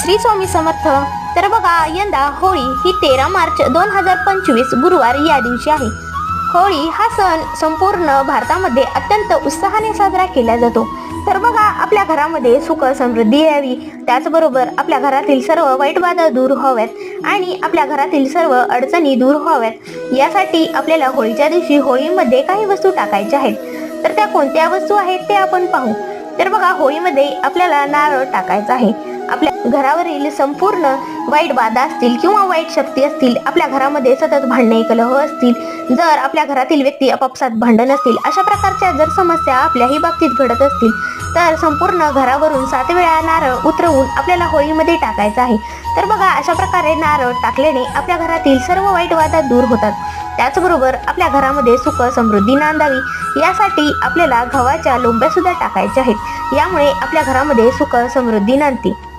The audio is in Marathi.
श्री स्वामी समर्थ. तर बघा, यंदा होळी ही 13 मार्च 2025 गुरुवार या दिवशी आहे. होळी हा सण संपूर्ण भारतामध्ये अत्यंत उत्साहाने साजरा केला जातो. तर बघा, आपल्या घरामध्ये सुख समृद्धी यावी, त्याचबरोबर आपल्या घरातील सर्व वाईट बाधा दूर व्हाव्यात आणि आपल्या घरातील सर्व अडचणी दूर व्हाव्यात, यासाठी आपल्याला होळीच्या दिवशी होळीमध्ये काही वस्तू टाकायच्या आहेत. तर त्या कोणत्या वस्तू आहेत ते आपण पाहू. तर बघा, होळीमध्ये आपल्याला नारळ टाकायचा आहे. आपल्या घरावरील संपूर्ण वाईट बाधा असतील किंवा वाईट शक्ती असतील, आपल्या घरामध्ये सतत भांडणे कलह असतील, जर आपल्या घरातील व्यक्ती आपापसात भांडण असतील, अशा प्रकारच्या जर समस्या आपल्याही बाबतीत घडत असतील, तर संपूर्ण घरावरून 7 वेळा नारळ उतरवून आपल्याला होळीमध्ये टाकायचा आहे. तर बघा, अशा प्रकारे नारळ टाकल्याने आपल्या घरातील सर्व वाईट बाधा दूर होतात. त्याचबरोबर आपल्या घरामध्ये सुख समृद्धी नांदावी, यासाठी आपल्याला गव्हाच्या लोंब्या सुद्धा टाकायच्या आहेत. यामुळे आपल्या घरामध्ये सुख समृद्धी नांदते.